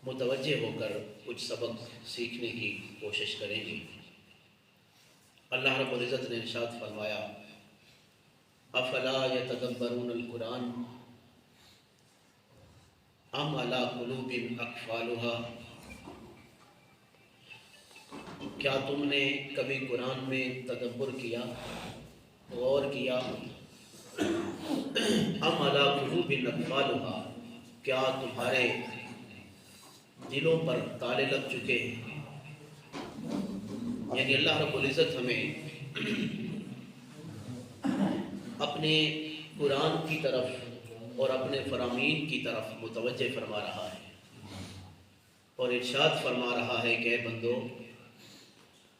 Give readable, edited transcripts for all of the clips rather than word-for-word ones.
متوجہ ہو کر کچھ سبق سیکھنے کی کوشش کریں گے۔ اللہ رب العزت نے ارشاد فرمایا افلا یتدبرون القرآن ام علی قلوب اقفالها، کیا تم نے کبھی قرآن میں تدبر کیا، غور کیا؟ ام علی قلوب اقفالها، کیا تمہارے دلوں پر تالے لگ چکے ہیں؟ یعنی اللہ رب العزت ہمیں اپنے قرآن کی طرف اور اپنے فرامین کی طرف متوجہ فرما رہا ہے اور ارشاد فرما رہا ہے کہ اے بندو،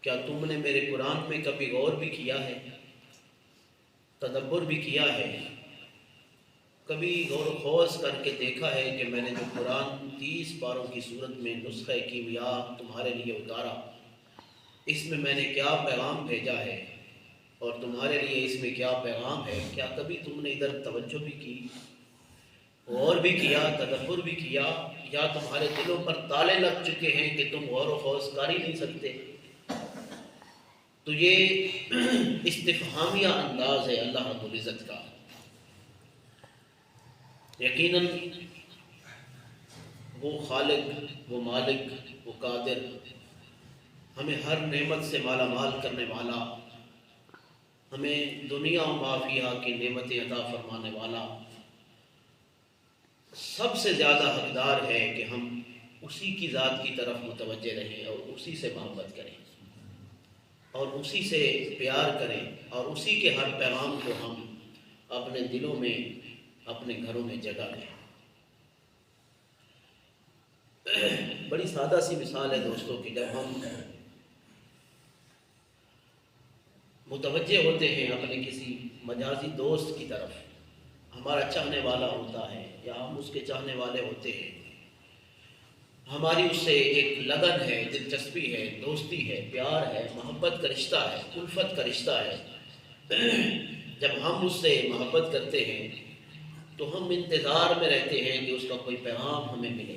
کیا تم نے میرے قرآن میں کبھی غور بھی کیا ہے، تدبر بھی کیا ہے، کبھی غور و خوض کر کے دیکھا ہے کہ میں نے جو قرآن 30 پاروں کی صورت میں نسخہ کیمیا تمہارے لیے اتارا، اس میں نے کیا پیغام بھیجا ہے اور تمہارے لیے اس میں کیا پیغام ہے؟ کیا کبھی تم نے ادھر توجہ بھی کی، غور بھی کیا، تدبر بھی کیا، یا تمہارے دلوں پر تالے لگ چکے ہیں کہ تم غور و خوض کر ہی نہیں سکتے؟ تو یہ استفہامیہ انداز ہے اللہ رب العزت کا۔ یقیناً وہ خالق، وہ مالک، وہ قادر، ہمیں ہر نعمت سے مالا مال کرنے والا، ہمیں دنیا و ما فیہا کی نعمتیں عطا فرمانے والا، سب سے زیادہ حقدار ہے کہ ہم اسی کی ذات کی طرف متوجہ رہیں اور اسی سے محبت کریں اور اسی سے پیار کریں اور اسی کے ہر پیغام کو ہم اپنے دلوں میں، اپنے گھروں میں جگہ دیں۔ بڑی سادہ سی مثال ہے دوستوں کہ جب ہم متوجہ ہوتے ہیں اپنے کسی مجازی دوست کی طرف، ہمارا چاہنے والا ہوتا ہے یا ہم اس کے چاہنے والے ہوتے ہیں، ہماری اس سے ایک لگن ہے، دلچسپی ہے، دوستی ہے، پیار ہے، محبت کا رشتہ ہے، الفت کا رشتہ ہے، جب ہم اس سے محبت کرتے ہیں تو ہم انتظار میں رہتے ہیں کہ اس کا کوئی پیغام ہمیں ملے،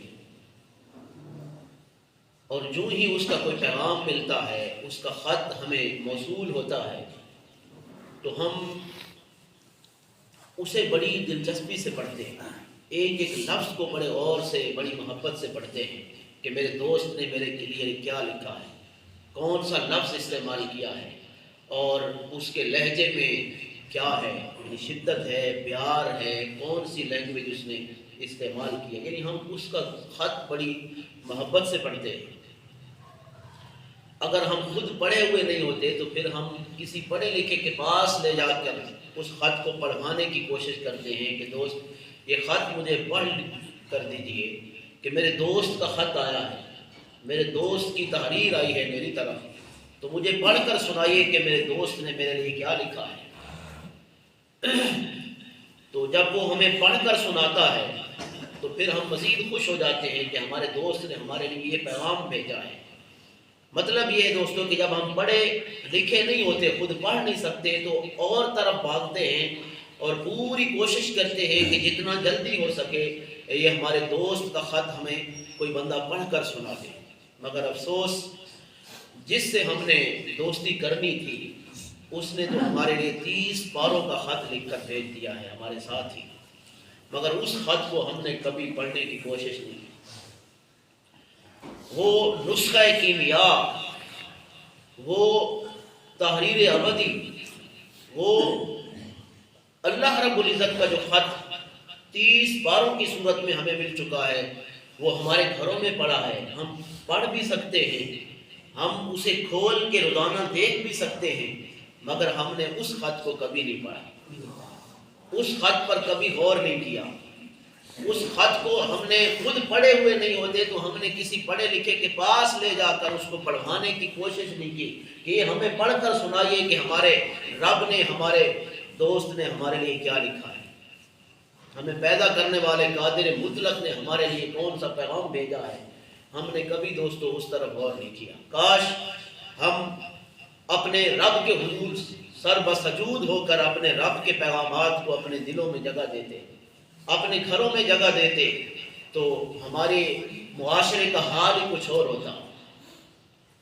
اور جو ہی اس کا کوئی پیغام ملتا ہے، اس کا خط ہمیں موصول ہوتا ہے، تو ہم اسے بڑی دلچسپی سے پڑھتے ہیں، ایک ایک لفظ کو بڑے غور سے، بڑی محبت سے پڑھتے ہیں کہ میرے دوست نے میرے لیے کیا لکھا ہے، کون سا لفظ استعمال کیا ہے، اور اس کے لہجے میں کیا ہے، یعنی شدت ہے، پیار ہے، کون سی لینگویج اس نے استعمال کی ہے، یعنی ہم اس کا خط بڑی محبت سے پڑھتے ہیں۔ اگر ہم خود پڑھے ہوئے نہیں ہوتے تو پھر ہم کسی پڑھے لکھے کے پاس لے جا کر اس خط کو پڑھوانے کی کوشش کرتے ہیں کہ دوست یہ خط مجھے پڑھ کر دیجئے کہ میرے دوست کا خط آیا ہے، میرے دوست کی تحریر آئی ہے میری طرف، تو مجھے پڑھ کر سنائیے کہ میرے دوست نے میرے لیے کیا لکھا ہے۔ تو جب وہ ہمیں پڑھ کر سناتا ہے تو پھر ہم مزید خوش ہو جاتے ہیں کہ ہمارے دوست نے ہمارے لیے یہ پیغام بھیجا ہے۔ مطلب یہ ہے دوستوں کہ جب ہم پڑھے لکھے نہیں ہوتے، خود پڑھ نہیں سکتے، تو اور طرف بھاگتے ہیں اور پوری کوشش کرتے ہیں کہ جتنا جلدی ہو سکے یہ ہمارے دوست کا خط ہمیں کوئی بندہ پڑھ کر سنا دے۔ مگر افسوس، جس سے ہم نے دوستی کرنی تھی اس نے تو ہمارے لیے 30 پاروں کا خط لکھ کر بھیج دیا ہے ہمارے ساتھ ہی، مگر اس خط کو ہم نے کبھی پڑھنے کی کوشش نہیں کی۔ وہ نسخہ کیمیا، وہ تحریر ابدی، وہ اللہ رب العزت کا جو خط 30 پاروں کی صورت میں ہمیں مل چکا ہے، وہ ہمارے گھروں میں پڑا ہے، ہم پڑھ بھی سکتے ہیں، ہم اسے کھول کے روزانہ دیکھ بھی سکتے ہیں، مگر ہم نے اس خط کو کبھی نہیں پڑھا، اس خط پر کبھی غور نہیں کیا، اس خط کو ہم نے خود پڑھے ہوئے نہیں ہوتے تو ہم نے کسی پڑھے لکھے کے پاس لے جا کر اس کو پڑھوانے کی کوشش نہیں کی کہ یہ ہمیں پڑھ کر سنائیے کہ ہمارے رب نے، ہمارے دوست نے ہمارے لیے کیا لکھا ہے، ہمیں پیدا کرنے والے قادر مطلق نے ہمارے لیے کون سا پیغام بھیجا ہے۔ ہم نے کبھی دوستو اس طرف غور نہیں کیا۔ کاش ہم اپنے رب کے حضور سر بسجود ہو کر اپنے رب کے پیغامات کو اپنے دلوں میں جگہ دیتے، اپنے گھروں میں جگہ دیتے، تو ہمارے معاشرے کا حال ہی کچھ اور ہوتا.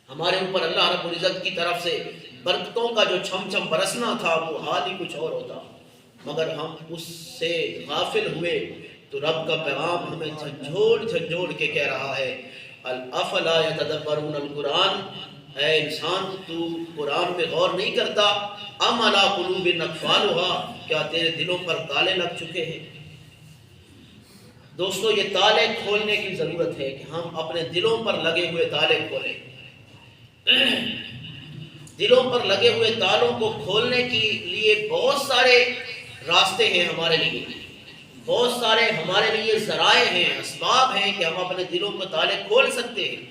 ہمارے اوپر اللہ رب العزت کی طرف سے برکتوں کا جو چھم چھم برسنا تھا وہ حال ہی کچھ اور ہوتا، مگر ہم اس سے غافل ہوئے. تو رب کا پیغام ہمیں جھنجھوڑ کے کہہ رہا ہے افلا یتدبرون القرآن، اے انسان تو قرآن پہ غور نہیں کرتا؟ ام علی قلوب اقفالها، کیا تیرے دلوں پر تالے لگ چکے ہیں؟ دوستو یہ تالے کھولنے کی ضرورت ہے کہ ہم اپنے دلوں پر لگے ہوئے تالے کھولیں. دلوں پر لگے ہوئے تالوں کو کھولنے کے لیے بہت سارے راستے ہیں ہمارے لیے، بہت سارے ہمارے لیے ذرائع ہیں، اسباب ہیں کہ ہم اپنے دلوں کو تالے کھول سکتے ہیں.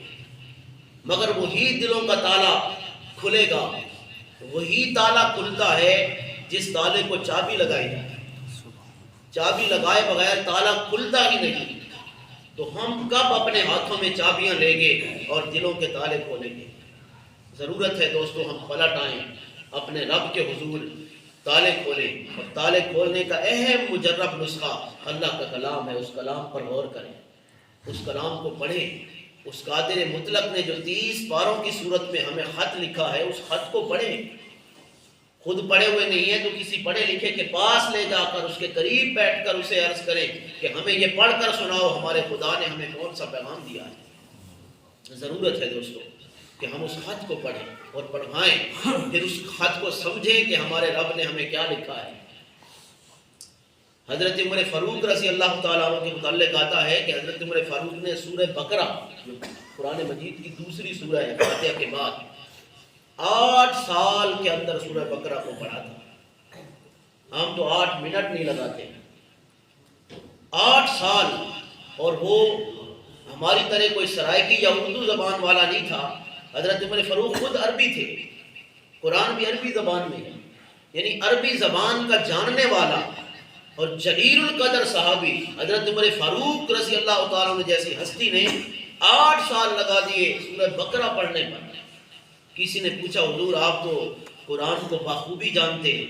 مگر وہی دلوں کا تالا کھلے گا، وہی تالا کھلتا ہے جس تالے کو چابی لگائی جائے. چابی لگائے بغیر تالا کھلتا ہی نہیں. تو ہم کب اپنے ہاتھوں میں چابیاں لیں گے اور دلوں کے تالے کھولیں گے؟ ضرورت ہے دوستو ہم پلٹ آئیں، اپنے رب کے حضور تالے کھولیں. اور تالے کھولنے کا اہم مجرب نسخہ اللہ کا کلام ہے. اس کلام پر غور کریں، اس کلام کو پڑھیں. اس قادر مطلق نے جو 30 پاروں کی صورت میں ہمیں خط لکھا ہے، اس خط کو پڑھیں. خود پڑھے ہوئے نہیں ہے تو کسی پڑھے لکھے کے پاس لے جا کر اس کے قریب بیٹھ کر اسے عرض کریں کہ ہمیں یہ پڑھ کر سناؤ ہمارے خدا نے ہمیں کون سا پیغام دیا ہے. ضرورت ہے دوستو کہ ہم اس خط کو پڑھیں اور پڑھائیں، پھر اس خط کو سمجھیں کہ ہمارے رب نے ہمیں کیا لکھا ہے. حضرت عمر فاروق رضی اللہ تعالیٰ عنہ کے متعلق آتا ہے کہ حضرت عمر فاروق نے سورہ بقرہ جو قرآن مجید کی دوسری سورہ ہے فاتحہ کے بعد 8 سال کے اندر سورہ بقرہ کو پڑھا تھا. ہم تو 8 منٹ نہیں لگاتے، 8 سال. اور وہ ہماری طرح کوئی سرائکی یا اردو زبان والا نہیں تھا. حضرت عمر فاروق خود عربی تھے، قرآن بھی عربی زبان میں ہے، یعنی عربی زبان کا جاننے والا اور جلیل القدر صحابی حضرت عمر فاروق رضی اللہ تعالیٰ عنہ جیسی ہستی نے 8 سال لگا دیے سورہ بقرہ پڑھنے پر. کسی نے پوچھا حضور آپ تو قرآن کو بخوبی جانتے ہیں،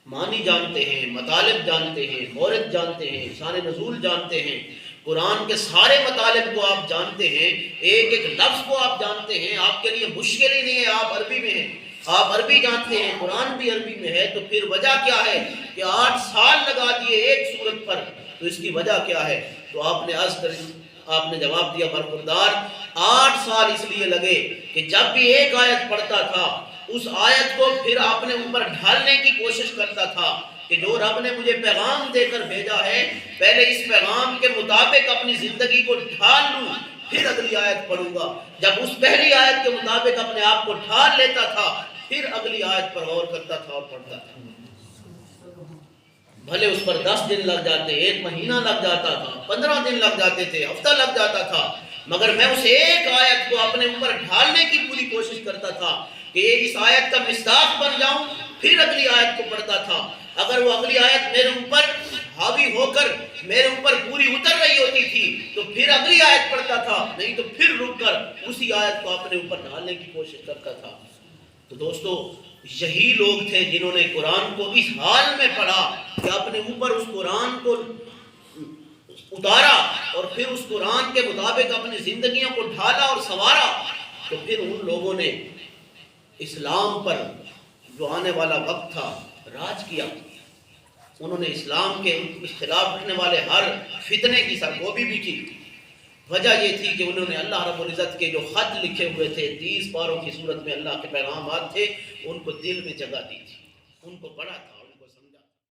معنی جانتے ہیں، مطالب جانتے ہیں، مورد جانتے ہیں، شان نزول جانتے ہیں، قرآن کے سارے مطالب کو آپ جانتے ہیں، ایک ایک لفظ کو آپ جانتے ہیں، آپ کے لیے مشکل ہی نہیں ہے، آپ عربی میں ہیں، آپ عربی جانتے ہیں، قرآن بھی عربی میں ہے، تو پھر وجہ کیا ہے کہ 8 سال لگا دیے ایک سورت پر؟ تو اس کی وجہ کیا ہے؟ تو آپ نے جواب دیا برخوردار 8 سال اس لیے لگے کہ جب بھی ایک آیت پڑھتا تھا اس آیت کو پھر اپنے اوپر ڈھالنے کی کوشش کرتا تھا کہ جو رب نے مجھے پیغام دے کر بھیجا ہے پہلے اس پیغام کے مطابق اپنی زندگی کو ڈھال لوں، پھر اگلی آیت پڑھوں گا. جب اس پہلی آیت کے مطابق اپنے آپ کو ڈھال لیتا تھا پھر اگلی آیت پر غور کرتا تھا اور پڑھتا تھا. بھلے اس پر 10 دن لگ جاتے، 1 مہینہ لگ جاتا تھا، 15 دن لگ جاتے تھے، ہفتہ لگ جاتا تھا، مگر میں اس ایک آیت کو اپنے اوپر ڈھالنے کی پوری کوشش کرتا تھا کہ اس آیت کا مصداق بن جاؤں، پھر اگلی آیت کو پڑھتا تھا. اگر وہ اگلی آیت میرے اوپر حاوی ہو کر میرے اوپر پوری اتر رہی ہوتی تھی تو پھر اگلی آیت پڑھتا تھا، نہیں تو پھر رک کر اسی آیت کو اپنے اوپر ڈھالنے کی کوشش کرتا تھا. تو دوستو یہی لوگ تھے جنہوں نے قرآن کو اس حال میں پڑھا کہ اپنے اوپر اس قرآن کو اتارا اور پھر اس قرآن کے مطابق اپنی زندگیوں کو ڈھالا اور سنوارا. تو پھر ان لوگوں نے اسلام پر جو آنے والا وقت تھا راج کیا. انہوں نے اسلام کے اختلاف رکھنے والے ہر فتنے کی سرگوبی بھی کی. وجہ یہ تھی کہ انہوں نے اللہ رب العزت کے جو خط لکھے ہوئے تھے 30 پاروں کی صورت میں اللہ کے پیغامات تھے ان کو دل میں جگہ دی تھی، ان کو پڑھا تھا.